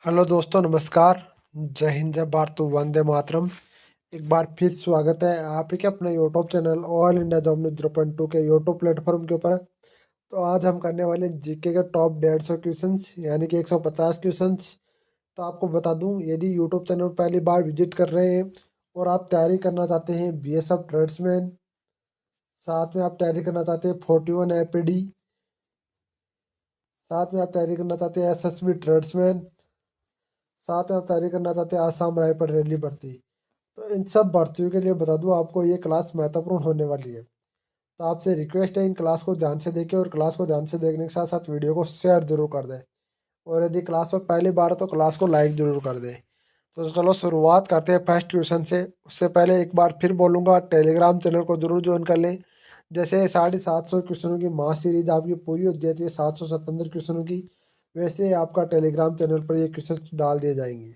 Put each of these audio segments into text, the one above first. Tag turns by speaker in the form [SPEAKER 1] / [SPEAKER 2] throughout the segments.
[SPEAKER 1] Hello दोस्तों, नमस्कार। जय हिंद, जय भारत, वंदे मातरम। एक बार फिर स्वागत है आप ही के अपने YouTube channel all India job news 0.2 के यूट्यूब प्लेटफॉर्म के ऊपर। तो आज हम करने वाले हैं जीके के टॉप 150 क्वेश्चंस, यानी कि 150 क्वेश्चंस। तो आपको बता दूं, यदि यूट्यूब चैनल पहली बार विजिट कर रहे हैं और आप तैयारी करना चाहते हैं बीएसएफ ट्रेड्समैन, साथ में आप तैयारी करना चाहते हैं 41 एपीडी, साथ में आप तैयारी करना चाहते हैं एसएसबी ट्रेड्समैन, साथ में आप तैयारी करना चाहते हैं आसाम राइफल रैली भर्ती, तो इन सब भर्तियों के लिए बता दूं आपको ये क्लास महत्वपूर्ण होने वाली है। तो आपसे रिक्वेस्ट है इन क्लास को ध्यान से देखें और क्लास को ध्यान से देखने के साथ साथ वीडियो को शेयर जरूर कर दें। और यदि क्लास में पहली बार है तो क्लास को लाइक जरूर कर दें। तो चलो शुरुआत करते हैं फर्स्ट क्वेश्चन से। उससे पहले एक बार फिर बोलूँगा, टेलीग्राम चैनल को जरूर ज्वाइन कर लें। जैसे 750 क्वेश्चनों की माह सीरीज आपकी पूरी हो जाती है 777 क्वेश्चनों की, वैसे आपका टेलीग्राम चैनल पर ये क्वेश्चन डाल दिए जाएंगे।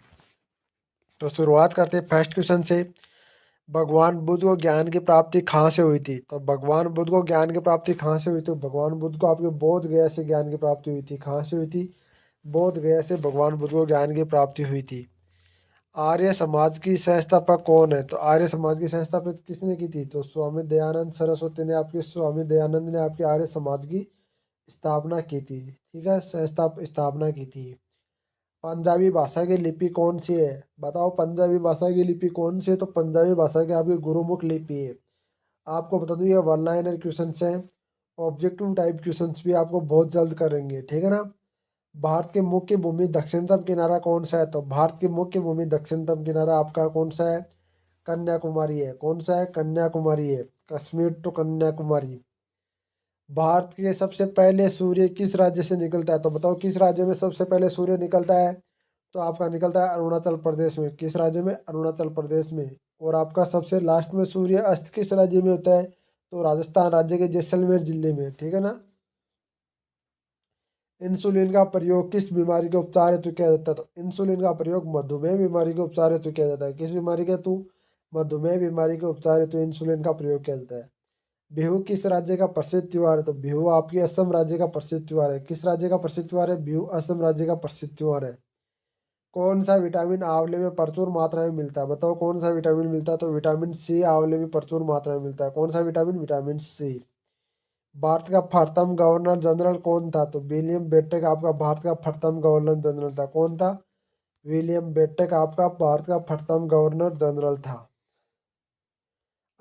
[SPEAKER 1] तो शुरुआत करते हैं फर्स्ट क्वेश्चन से। भगवान बुद्ध को ज्ञान की प्राप्ति कहाँ से हुई थी? तो भगवान बुद्ध को ज्ञान की प्राप्ति कहाँ से हुई थी? भगवान बुद्ध को आपके बोध गया से ज्ञान की प्राप्ति हुई थी। कहाँ से हुई थी? बोध गया से भगवान बुद्ध को ज्ञान की प्राप्ति हुई थी। आर्य समाज की संस्थापक कौन है? तो आर्य समाज की संस्थापक किसने की थी? तो स्वामी दयानंद सरस्वती ने स्वामी दयानंद ने आपके आर्य समाज की स्थापना की थी। ठीक है, स्थापना की थी। पंजाबी भाषा की लिपि कौन सी है? बताओ, पंजाबी भाषा की लिपि कौन सी है? तो पंजाबी भाषा की आपकी गुरुमुख लिपि है। आपको बता दूं, ये वन लाइनर क्वेश्चन हैं। ऑब्जेक्टिव टाइप क्वेश्चन भी आपको बहुत जल्द करेंगे, ठीक है ना। भारत के मुख्य भूमि दक्षिणतम किनारा कौन सा है? तो भारत की मुख्य भूमि दक्षिणतम किनारा आपका कौन सा है? कन्याकुमारी है। कौन सा है? कन्याकुमारी है। कश्मीर टू कन्याकुमारी। भारत के सबसे पहले सूर्य किस राज्य से निकलता है? तो बताओ, किस राज्य में सबसे पहले सूर्य निकलता है? तो आपका निकलता है अरुणाचल प्रदेश में। किस राज्य में? अरुणाचल प्रदेश में। और आपका सबसे लास्ट में सूर्य अस्त किस राज्य में होता है? तो राजस्थान राज्य के जैसलमेर जिले में, ठीक है ना। इंसुलिन का प्रयोग किस बीमारी के उपचार हेतु किया जाता है? तो इंसुलिन का प्रयोग मधुमेह बीमारी के उपचार हेतु किया जाता है। किस बीमारी के हेतु? मधुमेह बीमारी के उपचार हेतु इंसुलिन का प्रयोग किया जाता है। बिहू किस राज्य का प्रसिद्ध त्योहार है? तो बिहू आपकी असम राज्य का प्रसिद्ध त्योहार है। किस राज्य का प्रसिद्ध त्योहार है? बिहू असम राज्य का प्रसिद्ध त्योहार है। कौन सा विटामिन आंवले में प्रचुर मात्रा में मिलता है? बताओ, कौन सा विटामिन मिलता है? तो विटामिन सी आंवले में प्रचुर मात्रा में मिलता है। कौन सा विटामिन? Vitamin C. भारत का प्रथम गवर्नर जनरल कौन था? तो विलियम बेंटिक आपका भारत का प्रथम गवर्नर जनरल था। कौन था? विलियम बेंटिक आपका भारत का प्रथम गवर्नर जनरल था।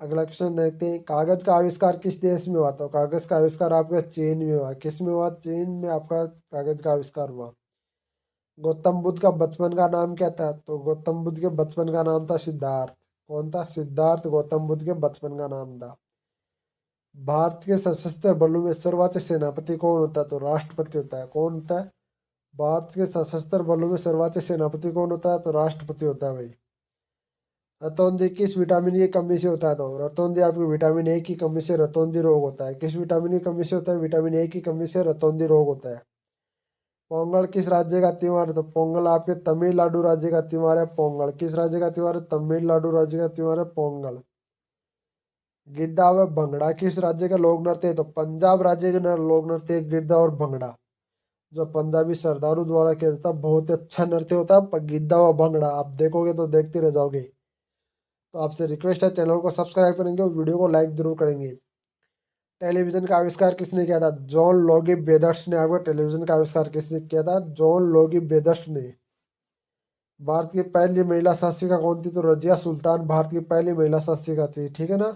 [SPEAKER 1] अगला क्वेश्चन देखते हैं, कागज का आविष्कार किस देश में हुआ? तो कागज का आविष्कार आपका चीन में हुआ। किस में हुआ? चीन में आपका कागज का आविष्कार हुआ। गौतम बुद्ध का बचपन का नाम क्या था? तो गौतम बुद्ध के बचपन का नाम था सिद्धार्थ। कौन था? सिद्धार्थ गौतम बुद्ध के बचपन का नाम था। भारत के सशस्त्र बलों में सर्वोच्च सेनापति कौन होता है? तो राष्ट्रपति होता है। कौन होता है? भारत के सशस्त्र बलों में सर्वोच्च सेनापति कौन होता है? तो राष्ट्रपति होता है भाई। रतौंधी किस विटामिन की कमी से होता है? तो रतौंधी आपको विटामिन ए की कमी से रतौंधी रोग होता है। किस विटामिन की कमी से होता है? विटामिन ए की कमी से रतौंधी रोग होता है। पोंगल किस राज्य का त्योहार है? तो पोंगल आपके तमिलनाडु राज्य का त्योहार है। पोंगल किस राज्य का त्योहार है? तमिलनाडु राज्य का त्योहार है पोंगल। गिद्धा व भंगड़ा किस राज्य का लोक नृत्य है? तो पंजाब राज्य के लोक नृत्य है गिद्धा और भंगड़ा, जो पंजाबी सरदारों द्वारा किया जाता है। बहुत ही अच्छा नृत्य होता है गिद्धा व भंगड़ा। आप देखोगे तो देखते रह जाओगे। तो आपसे रिक्वेस्ट है, चैनल को सब्सक्राइब करेंगे और वीडियो को लाइक जरूर करेंगे। टेलीविजन का आविष्कार किसने किया था? जॉन लोगी बेदर्स ने। आपको टेलीविजन का आविष्कार किसने किया था? जॉन लोगी बेदर्स ने। भारत की पहली महिला शासिका कौन थी? तो रजिया सुल्तान भारत की पहली महिला शासिका थी, ठीक है ना।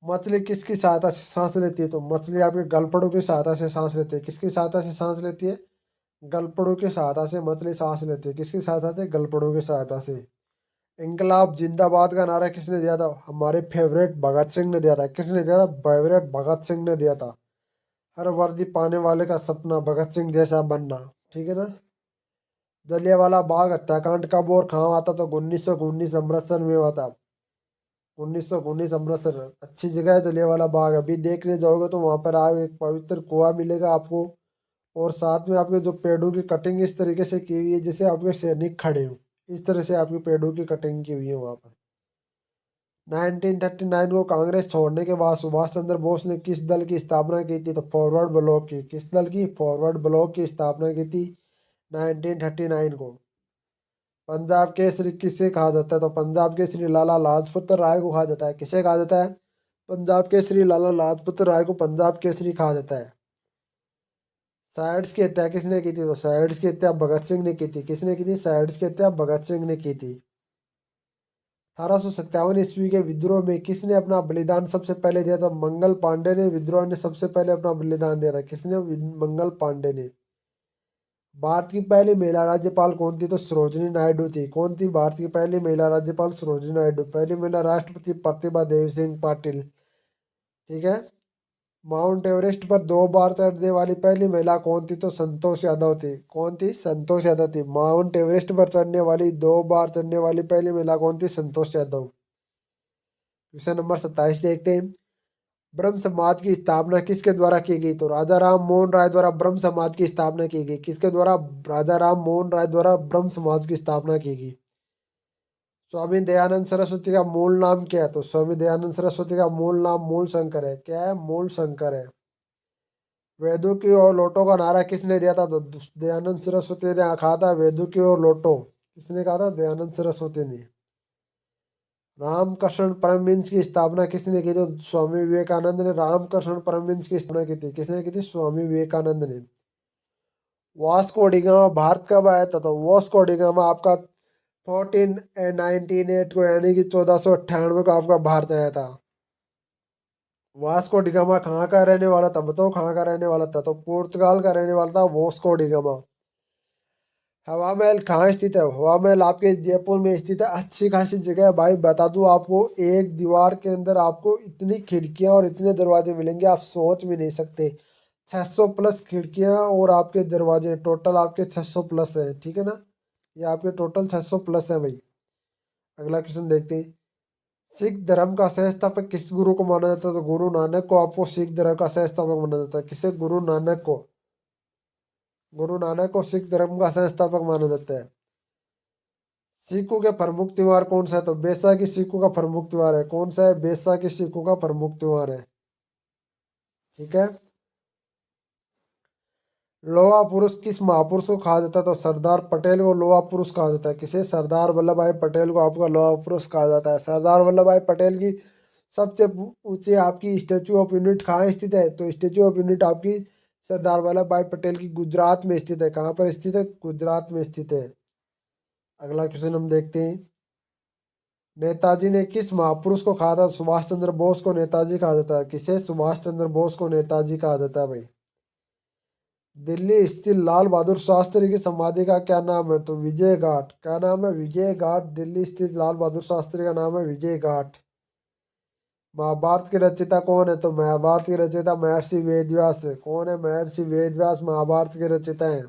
[SPEAKER 1] मछली किसकी सहायता से सांस लेती है? तो मछली आपके गलफड़ों की सहायता से सांस लेती है। किसकी सहायता से सांस लेती है? गलफड़ों की सहायता से मछली सांस लेती है। किसकी सहायता से? गलफड़ों की सहायता से। इनकलाब जिंदाबाद का नारा किसने दिया था? हमारे फेवरेट भगत सिंह ने दिया था। किसने दिया था? फेवरेट भगत सिंह ने दिया था। हर वर्दी पाने वाले का सपना भगत सिंह जैसा बनना, ठीक है ना। जलियांवाला बाग हत्याकांड कब और कहाँ हुआ था? तो 1919 अमृतसर में हुआ था। 1919 अमृतसर अच्छी जगह है जलियांवाला बाग। अभी देखने जाओगे तो वहां पर आप एक पवित्र कुआं मिलेगा आपको। और साथ में आपके जो पेड़ों की कटिंग इस तरीके से की हुई है जैसे आपके सैनिक खड़े हो, इस तरह से आपकी पेड़ों की कटिंग की हुई है वहां पर। 1939 को कांग्रेस छोड़ने के बाद सुभाष चंद्र बोस ने किस दल की स्थापना की थी? तो फॉरवर्ड ब्लॉक की। किस दल की? फॉरवर्ड ब्लॉक की स्थापना की थी 1939 को। पंजाब केसरी किसे कहा जाता है? तो पंजाब केसरी लाला लाजपत राय को कहा जाता है। किसे कहा जाता है? पंजाब केसरी लाला लाजपत राय को पंजाब केसरी कहा जाता है। साइड्स की हत्या किसने की थी? तो साइड्स की हत्या भगत सिंह ने की थी। किसने की थी? साइड्स की हत्या भगत सिंह ने की थी। 1857 ईस्वी के विद्रोह में किसने अपना बलिदान सबसे पहले दिया था? मंगल पांडे ने विद्रोह ने सबसे पहले अपना बलिदान दिया था। किसने? मंगल पांडे ने। भारत की पहली महिला राज्यपाल कौन थी? तो सरोजिनी नायडू थी। कौन थी भारत की पहली महिला राज्यपाल? सरोजिनी नायडू। पहली महिला राष्ट्रपति प्रतिभा देवी सिंह पाटिल। ठीक है। माउंट एवरेस्ट पर 2 बार चढ़ने वाली पहली महिला कौन थी? तो संतोष यादव थी। कौन थी? संतोष यादव थी। माउंट एवरेस्ट पर चढ़ने वाली 2 बार चढ़ने वाली पहली महिला कौन थी? संतोष यादव। क्वेश्चन नंबर 27 देखते हैं। ब्रह्म समाज की स्थापना किसके द्वारा की गई? तो राजा राम मोहन राय द्वारा ब्रह्म समाज की स्थापना की गई। किसके द्वारा? राजा राम मोहन राय द्वारा ब्रह्म समाज की स्थापना की गई। स्वामी दयानंद सरस्वती का मूल नाम क्या है? तो स्वामी दयानंद सरस्वती का मूल नाम मूल शंकर है। क्या है? मूल शंकर है। वेदों की ओर लौटो का नारा किसने दिया था? तो दयानंद सरस्वती ने कहा था वेदों की ओर लौटो। किसने कहा था? दयानंद सरस्वती ने। रामकृष्ण परमहंस की स्थापना किसने की थी? तो स्वामी विवेकानंद ने रामकृष्ण परमहंस की स्थापना की थी। किसने की थी? स्वामी विवेकानंद ने। वास्को डिगामा भारत कब आया था? तो वास्को डिगामा आपका 1498 को यानी कि 1498 को आपका भारत आया था। वास्को डिगामा कहाँ का रहने वाला था? बताओ कहाँ का रहने वाला था? तो पुर्तगाल का रहने वाला था वास्को डिगामा। हवा महल कहाँ स्थित है? हवा महल आपके जयपुर में स्थित है। अच्छी खासी जगह है भाई। बता दूं आपको, एक दीवार के अंदर आपको इतनी खिड़कियां और इतने दरवाजे मिलेंगे आप सोच भी नहीं सकते। 600 प्लस खिड़कियां और आपके दरवाजे, टोटल आपके 600 प्लस है। ठीक है ना? ये आपके टोटल 600 प्लस है भाई। अगला क्वेश्चन देखते हैं। सिख धर्म का संस्थापक किस गुरु को माना जाता है? तो गुरु नानक को आपको सिख धर्म का संस्थापक माना जाता है। किसे? गुरु नानक को। गुरु नानक को सिख धर्म का संस्थापक माना जाता है। सिखों के प्रमुख त्योहार कौन सा है? तो बैसाखी सिखों का प्रमुख त्योहार है। कौन सा है? बैसाखी सिखों का प्रमुख त्योहार है। ठीक है। लोहा पुरुष किस महापुरुष को कहा जाता है? तो सरदार पटेल को लोहा पुरुष कहा जाता है। किसे? सरदार वल्लभ भाई पटेल को आपका लोहा पुरुष कहा जाता है। सरदार वल्लभ भाई पटेल की सबसे ऊंची आपकी स्टेचू ऑफ यूनिट कहाँ स्थित है? तो स्टेचू ऑफ यूनिट आपकी सरदार वल्लभ भाई पटेल की गुजरात में स्थित है। कहाँ पर स्थित है? गुजरात में स्थित है। अगला क्वेश्चन हम देखते हैं। नेताजी ने किस महापुरुष को कहा था? सुभाष चंद्र बोस को नेताजी कहा जाता है। किसे? सुभाष चंद्र बोस को नेताजी कहा जाता है भाई। दिल्ली स्थित लाल बहादुर शास्त्री की समाधि का क्या नाम है? तो विजय घाट। क्या नाम है? विजय घाट। दिल्ली स्थित लाल बहादुर शास्त्री का नाम है विजय घाट। महाभारत के रचयिता कौन है? तो महाभारत के रचयिता महर्षि वेदव्यास है। कौन है? महर्षि वेदव्यास महाभारत के रचयिता हैं।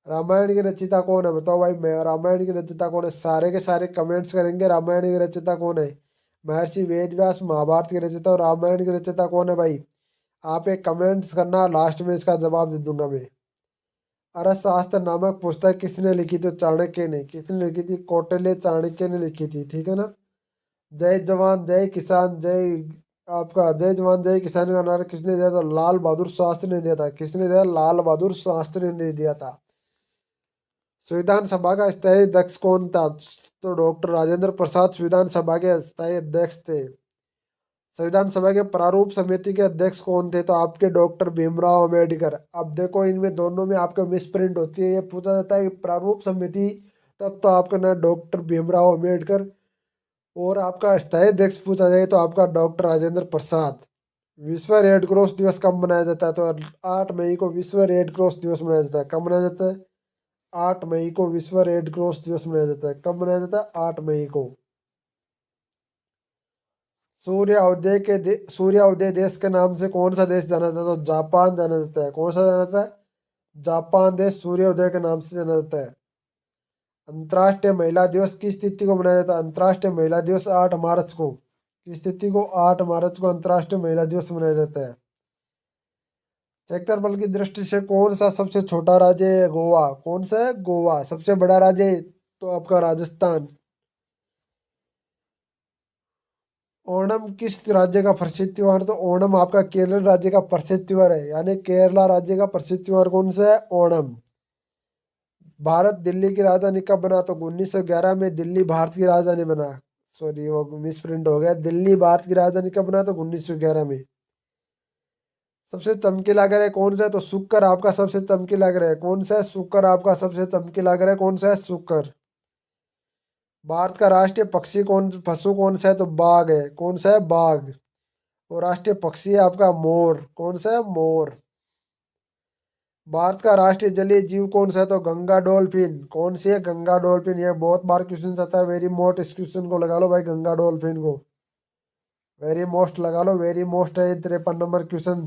[SPEAKER 1] रामायण के रचयिता कौन है? बताओ भाई, मैं रामायण के रचयिता कौन है? सारे के सारे कमेंट्स करेंगे रामायण के रचयिता कौन है। महर्षि वेदव्यास महाभारत के रचयिता और रामायण के रचयिता कौन है भाई? आप एक कमेंट्स करना, लास्ट में इसका जवाब दे दूंगा मैं। अर्थशास्त्र नामक पुस्तक किसने लिखी? तो चाणक्य ने। किसने लिखी थी? कौटिल्य चाणक्य ने लिखी थी। ठीक है ना? जय जवान जय किसान जय, आपका जय जवान जय किसान का नारा किसने दिया था? लाल बहादुर शास्त्री ने दिया था। किसने दिया? लाल बहादुर शास्त्री ने दिया था। संविधान सभा का स्थायी अध्यक्ष कौन था? तो डॉक्टर राजेंद्र प्रसाद संविधान सभा के स्थायी अध्यक्ष थे। संविधान सभा के प्रारूप समिति के अध्यक्ष कौन थे? तो आपके डॉक्टर भीमराव अम्बेडकर। अब देखो इनमें दोनों में आपको मिसप्रिंट होती है। ये पूछा जाता है कि प्रारूप समिति, तब तो आपका नाम डॉक्टर भीमराव अम्बेडकर, और आपका स्थायी अध्यक्ष पूछा जाए तो आपका डॉक्टर राजेंद्र प्रसाद। विश्व रेड क्रॉस दिवस कब मनाया जाता है? तो 8 मई को विश्व रेड क्रॉस दिवस मनाया जाता है। कब मनाया जाता है? 8 मई को विश्व रेड क्रॉस दिवस मनाया जाता है। कब मनाया जाता है? 8 मई को। सूर्योदय देश के नाम से कौन सा देश जाना जाता है? तो जापान जाना जाता है। कौन सा जाना जाता है? जापान देश सूर्योदय के नाम से जाना जाता है। अंतर्राष्ट्रीय महिला दिवस किस तिथि को मनाया जाता है? अंतर्राष्ट्रीय महिला दिवस 8 मार्च को। किस तिथि को? 8 मार्च को अंतर्राष्ट्रीय महिला दिवस मनाया जाता है। क्षेत्रफल की दृष्टि से कौन सा सबसे छोटा राज्य है? गोवा। कौन सा है? गोवा। सबसे बड़ा राज्य है तो आपका राजस्थान। ओणम किस राज्य का प्रसिद्ध त्योहार? तो ओणम आपका केरल राज्य का प्रसिद्ध त्योहार है। यानी केरला राज्य का प्रसिद्ध त्योहार कौन सा है? ओणम। भारत दिल्ली की राजधानी कब बना? तो 1911 में दिल्ली भारत की राजधानी बना। सॉरी, वो मिस प्रिंट हो गया। दिल्ली भारत की राजधानी कब बना? तो 1911 में। सबसे चमकीला ग्रह कौन सा है? तो शुक्र आपका सबसे चमकीला ग्रह है। कौन सा है? शुक्र आपका सबसे चमकीला ग्रह कौन सा है? शुक्र। भारत का राष्ट्रीय पक्षी कौन पशु कौन सा है? तो बाघ है। कौन सा है? बाघ। और राष्ट्रीय पक्षी है आपका मोर। कौन सा है? मोर। भारत का राष्ट्रीय जलीय जीव कौन सा है? तो गंगा डॉल्फिन। कौन सी है? गंगा डॉल्फिन। ये बहुत बार क्वेश्चन आता है, वेरी मोस्ट। इस क्वेश्चन को लगा लो भाई, गंगा डॉल्फिन को वेरी मोस्ट लगा लो। वेरी मोस्ट है 53 नंबर क्वेश्चन।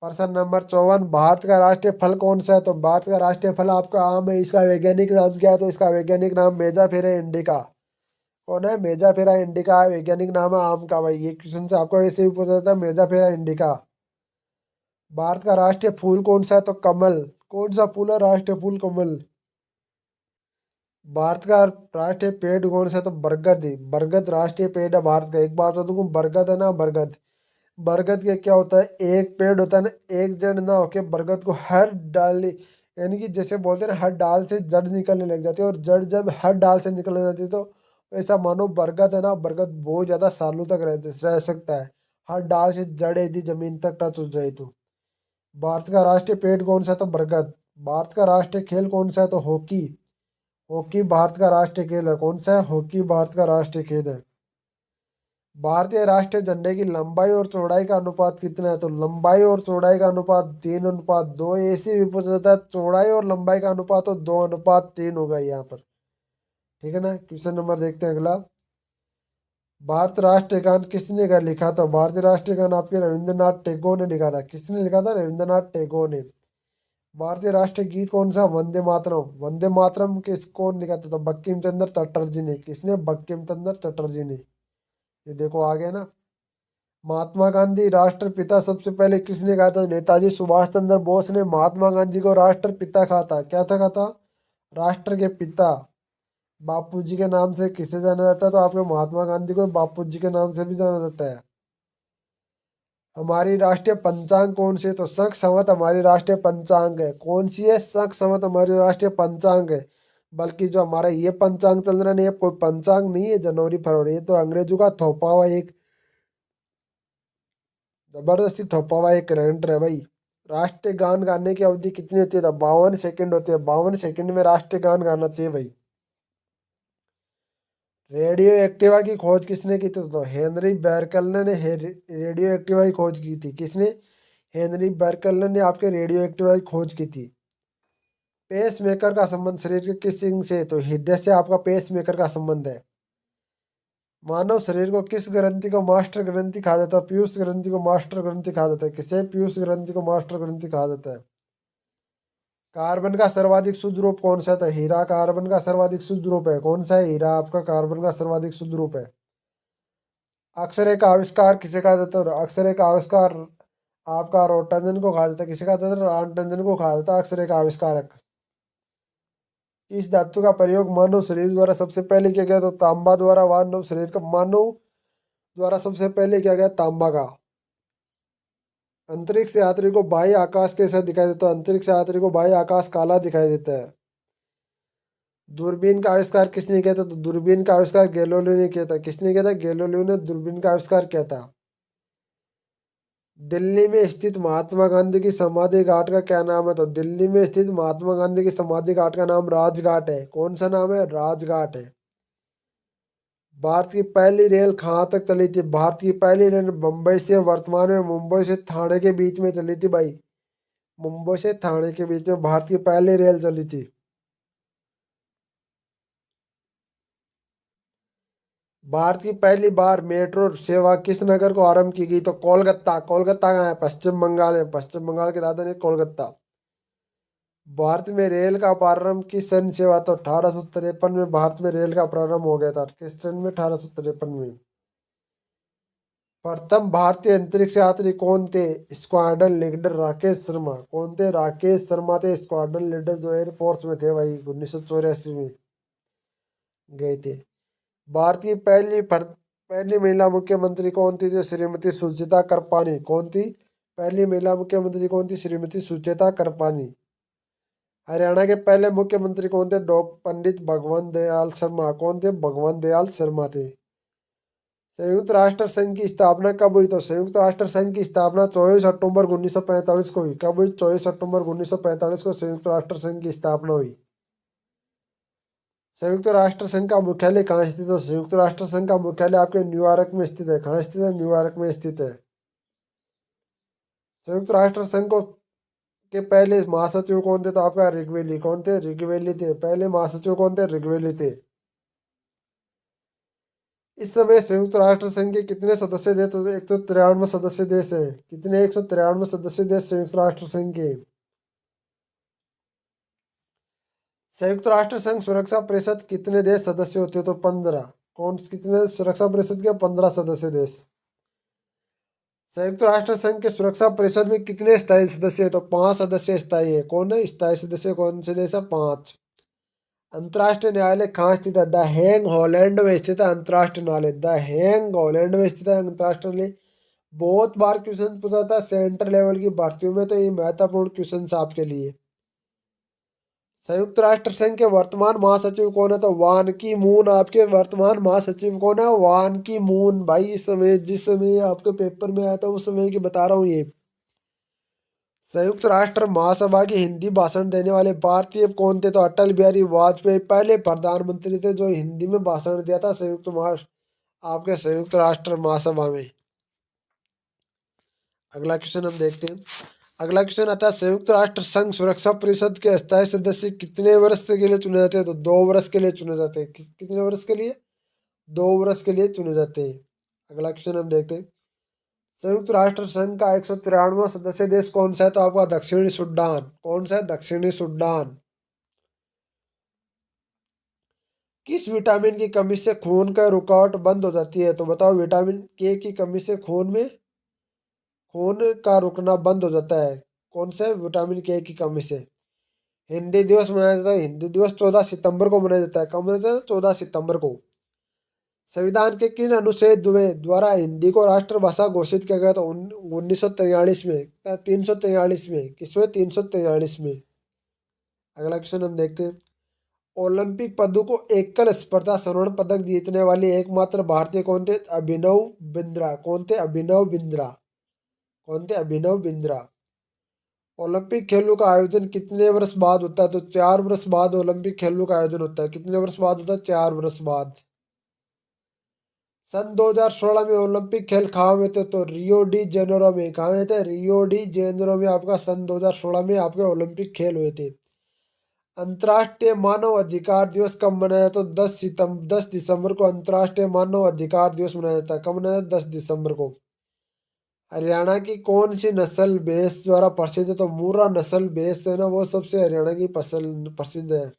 [SPEAKER 1] प्रश्न नंबर 54, भारत का राष्ट्रीय फल कौन सा है? तो भारत का राष्ट्रीय फल आपका आम है। इसका वैज्ञानिक नाम क्या है? तो इसका वैज्ञानिक नाम मेजाफेरा इंडिका। कौन है? मेजाफेरा इंडिका वैज्ञानिक नाम है आम का। भाई ये क्वेश्चन से आपको ऐसे भी पूछा जाता है, मेजाफेरा इंडिका। भारत का राष्ट्रीय फूल कौन सा है? तो कमल। कौन सा फूल है? राष्ट्रीय फूल कमल। भारत का राष्ट्रीय पेड़ कौन सा है? तो बरगद है। बरगद राष्ट्रीय पेड़ है भारत का। एक बात बता दूं, बरगद है ना, बरगद, बरगद के क्या होता है, एक पेड़ होता है ना, एक जड़ ना होके बरगद को हर डाल, यानी कि जैसे बोलते हैं ना, हर डाल से जड़ निकलने लग जाती है, और जड़ जब हर डाल से निकलने जाती है तो ऐसा मानो बरगद है ना, बरगद बहुत ज्यादा सालों तक रह सकता है। हर डाल से जड़ यदि जमीन तक टच हो जाए तो। भारत का राष्ट्रीय पेड़ कौन सा है? तो बरगद। भारत का राष्ट्रीय खेल कौन सा है? तो हॉकी। हॉकी भारत का राष्ट्रीय खेल है। कौन सा है? हॉकी भारत का राष्ट्रीय खेल है। भारतीय राष्ट्रीय झंडे की लंबाई और चौड़ाई का अनुपात कितना है? तो लंबाई और चौड़ाई का अनुपात 3:2। ऐसे भी पूछा जाता है, चौड़ाई और लंबाई का अनुपात तो 2:3 होगा यहाँ पर। ठीक है ना। क्वेश्चन नंबर देखते हैं अगला। भारत राष्ट्रीय गान किसने का लिखा था? भारतीय राष्ट्रीय गान आपके रविंद्रनाथ टैगोर ने लिखा था। किसने लिखा था? रविंद्रनाथ टैगोर ने। भारतीय राष्ट्रीय गीत कौन सा? वंदे मातरम। वंदे मातरम किस कौन लिखा था? तो बंकिम चंद्र चटर्जी ने। किसने? बंकिम चंद्र चटर्जी ने। ये देखो आ गया ना। महात्मा गांधी राष्ट्रपिता सबसे पहले किसने कहा था? नेताजी सुभाष चंद्र बोस ने महात्मा गांधी को राष्ट्रपिता कहा था। क्या था कहा था? राष्ट्र के पिता। बापू जी के नाम से किसे जाना जाता है? तो आपके महात्मा गांधी को बापू जी के नाम से भी जाना जाता है। हमारी राष्ट्रीय पंचांग कौन सी है? तो शक संवत हमारी राष्ट्रीय पंचांग है। कौन सी है? शक संवत हमारी राष्ट्रीय पंचांग है। बल्कि जो हमारा ये पंचांग चल रहा नहीं है, कोई पंचांग नहीं है जनवरी फरवरी, ये तो अंग्रेजों का थोपा हुआ एक जबरदस्ती थोपा हुआ एक कैलेंडर है भाई। राष्ट्रीय गान गाने की अवधि कितनी होती है? तो 52 सेकंड होती है। 52 सेकंड में राष्ट्रीय गान गाना चाहिए भाई। रेडियो एक्टिवा की खोज किसने की थी? तो हेनरी बेरकल ने रेडियो एक्टिवा की खोज की थी। किसने? हेनरी बेरकल ने आपके रेडियो एक्टिवा की खोज की थी। पेस मेकर का संबंध शरीर के किस अंग से? तो हृदय से आपका पेस मेकर का संबंध है। मानव शरीर को किस ग्रंथि को मास्टर ग्रंथि कहा जाता है? पीयूष ग्रंथि को मास्टर ग्रंथि कहा जाता है। किसे? पीयूष ग्रंथि को मास्टर ग्रंथि कहा जाता है। कार्बन का सर्वाधिक शुद्ध रूप कौन सा था? हीरा कार्बन का सर्वाधिक शुद्ध रूप है। कौन सा है? हीरा आपका कार्बन का सर्वाधिक शुद्ध रूप है। अक्षरे का आविष्कार किसे कहा जाता है? अक्षरे का आविष्कार आपका रोटंजन को कहा जाता है। किसे कहा जाता है? रोटंजन को कहा जाता है अक्षरे का आविष्कारक। इस धातु का प्रयोग मानव शरीर द्वारा सबसे पहले किया गया? तो तांबा द्वारा मानव द्वारा सबसे पहले किया गया तांबा का। अंतरिक्ष यात्री को बाह्य आकाश कैसा दिखाई देता है? अंतरिक्ष यात्री को बाह्य आकाश काला दिखाई देता है। दूरबीन का आविष्कार किसने किया था? तो दूरबीन का आविष्कार गैलीलियो ने किया था। किसने किया था? गैलीलियो ने दूरबीन का आविष्कार किया था। दिल्ली में स्थित महात्मा गांधी की समाधि घाट का क्या नाम है? तो दिल्ली में स्थित महात्मा गांधी की समाधि घाट का नाम राजघाट है। कौन सा नाम है? राजघाट है। भारत की पहली रेल कहाँ तक चली थी? भारत की पहली रेल मुंबई से, वर्तमान में मुंबई से थाने के बीच में चली थी भाई। मुंबई से थाने के बीच में भारत की पहली रेल चली थी। भारत की पहली बार मेट्रो सेवा किस नगर को आरंभ की गई? तो कोलकाता। कोलकाता कहाँ है? पश्चिम बंगाल है। पश्चिम बंगाल की राजधानी कोलकाता। भारत में रेल का प्रारंभ किस सन से हुआ? तो 1853 में भारत में रेल का प्रारंभ हो गया था। किस सन में? 1853 में। प्रथम भारतीय अंतरिक्ष यात्री कौन थे? Squadron leader Rakesh Sharma. कौन थे? राकेश शर्मा थे स्क्वाड्रन लीडर, जो एयरफोर्स में थे भाई, 1984 में गए थे। भारत की पहली महिला मुख्यमंत्री कौन थी? जो श्रीमती सुचिता करपानी। कौन थी? पहली महिला मुख्यमंत्री कौन थी? श्रीमती सुचेता करपानी। हरियाणा के पहले मुख्यमंत्री कौन थे? पंडित भगवंत दयाल शर्मा। कौन थे? भगवंत दयाल शर्मा थे। संयुक्त राष्ट्र संघ की स्थापना कब हुई? तो संयुक्त राष्ट्र संघ की स्थापना 24 अक्टूबर 1945 को हुई। कब हुई? 24 अक्टूबर 1945 को संयुक्त राष्ट्र संघ की स्थापना हुई। संयुक्त राष्ट्र संघ का मुख्यालय कहाँ स्थित है? संयुक्त राष्ट्र संघ का मुख्यालय आपके न्यूयॉर्क में स्थित है। कहाँ स्थित है? न्यूयॉर्क में स्थित है। संयुक्त राष्ट्र संघ को के पहले महासचिव कौन थे? तो आपका ऋग्वेली। कौन थे? ऋग्वेली थे। पहले महासचिव कौन थे? ऋग्वेली थे। इस समय संयुक्त राष्ट्र संघ के कितने सदस्य देश? तो 193 सदस्य देश हैं। कितने? 193 सदस्य देश संयुक्त राष्ट्र संघ के। संयुक्त राष्ट्र संघ सुरक्षा परिषद कितने देश सदस्य होते हैं? तो 15। कौन कितने? सुरक्षा परिषद के 15 सदस्य देश। संयुक्त राष्ट्र संघ के सुरक्षा परिषद में कितने स्थायी सदस्य हैं? तो 5 सदस्य स्थायी है। कौन है स्थायी सदस्य? कौन से देश है? 5। अंतर्राष्ट्रीय न्यायालय कहाँ स्थित है? द हेग हॉलैंड में स्थित है अंतर्राष्ट्रीय न्यायालय। द हेग हॉलैंड में स्थित है अंतर्राष्ट्रीय न्यायालय। बहुत बार क्वेश्चन पूछा था सेंटर लेवल की भर्तियों में, तो ये महत्वपूर्ण क्वेश्चन आपके लिए। संयुक्त राष्ट्र संघ के वर्तमान महासचिव कौन है? तो वान की मून। आपके वर्तमान महासचिव कौन है? वान की मून। भाई इस समय जिस समय आपके पेपर में आया था उस समय की बता रहा हूँ ये। संयुक्त राष्ट्र महासभा की हिंदी भाषण देने वाले भारतीय कौन थे? तो अटल बिहारी वाजपेयी पहले प्रधानमंत्री थे जो हिंदी में भाषण दिया था आपके संयुक्त राष्ट्र महासभा में। अगला क्वेश्चन हम देखते हैं। अगला क्वेश्चन आता है संयुक्त राष्ट्र संघ सुरक्षा परिषद के अस्थायी सदस्य कितने वर्ष के लिए चुने जाते हैं? तो 2 वर्ष के लिए चुने जाते हैं। कितने वर्ष के लिए? 2 वर्ष के लिए चुने जाते हैं। अगला क्वेश्चन हम देखते हैं। संयुक्त राष्ट्र संघ का 193वां सदस्य देश कौन सा है? तो आपका दक्षिणी सूडान। कौन सा है? दक्षिणी सूडान। किस विटामिन की कमी से खून का रुकावट बंद हो जाती है? तो बताओ। विटामिन के की कमी से खून का रुकना बंद हो जाता है। कौन से? विटामिन के की कमी से। हिंदी दिवस मनाया जाता है। हिंदी दिवस 14 सितंबर को मनाया जाता है। कब मनाया जाता है? 14 सितंबर को। संविधान के किन अनुच्छेद द्वारा हिंदी को राष्ट्रभाषा घोषित किया गया था? 1943 में। 343 में। किसमें? 343 में। अगला क्वेश्चन हम देखते हैं। ओलंपिक पदकों को एकल स्पर्धा स्वर्ण पदक जीतने वाले एकमात्र भारतीय कौन थे? अभिनव बिंद्रा। कौन थे? अभिनव बिंद्रा। कौन थे? अभिनव बिंद्रा। ओलंपिक खेलों का आयोजन कितने वर्ष बाद होता है? तो 4 वर्ष बाद ओलंपिक खेलों का आयोजन होता है। कितने वर्ष बाद होता है? 4 वर्ष बाद। सन 2016 में ओलंपिक खेल कहाँ हुए थे? तो रियो डी जेनेरो में। कहाँ हुए थे? रियो डी जेनेरो में आपका सन 2016 में आपके ओलंपिक खेल हुए थे। अंतर्राष्ट्रीय मानव अधिकार दिवस कब मनाया जाता है? तो 10 दिसंबर को अंतर्राष्ट्रीय मानव अधिकार दिवस मनाया जाता है। कब मनाया जाता है? 10 दिसंबर को। हरियाणा की कौन सी नस्ल भैंस द्वारा प्रसिद्ध है? तो मुर्रा नस्ल भैंस है ना, वो सबसे हरियाणा की फसल प्रसिद्ध है।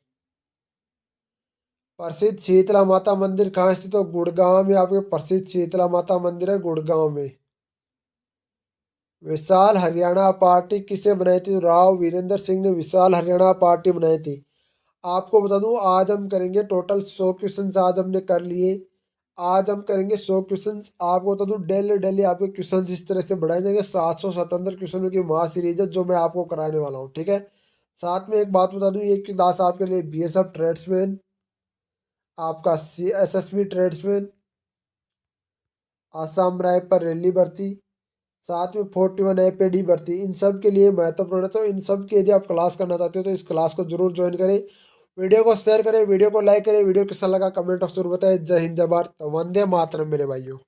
[SPEAKER 1] प्रसिद्ध शीतला माता मंदिर कहाँ स्थित है? तो गुड़गांव में आपके प्रसिद्ध शीतला माता मंदिर है, गुड़गांव में। विशाल हरियाणा पार्टी किसे बनाई थी? तो राव वीरेंद्र सिंह ने विशाल हरियाणा पार्टी बनाई थी। आपको बता दूं आज हम करेंगे टोटल 100 क्वेश्चन आज हमने कर लिए। आज हम करेंगे 100 क्वेश्चन। आपको बता दूं डेली डेली आपके क्वेश्चन इस तरह से बढ़ाए जाएंगे। 777 क्वेश्चनों की महा सीरीज है जो मैं आपको कराने वाला हूँ। ठीक है। साथ में एक बात बता दूं, ये क्लास आपके लिए बीएसएफ ट्रेड्समैन, आपका SSB tradesman, Assam rifle rally भर्ती, साथ में 41 एपीडी भर्ती, इन सब के लिए महत्वपूर्ण है। तो इन सब की यदि आप क्लास करना चाहते हो तो इस क्लास को जरूर ज्वाइन करें। वीडियो को शेयर करें, वीडियो को लाइक करें। वीडियो कैसा लगा कमेंट बॉक्स जरूर बताएं। जय हिंद, जय भारत, वंदे मातरम मेरे भाइयों।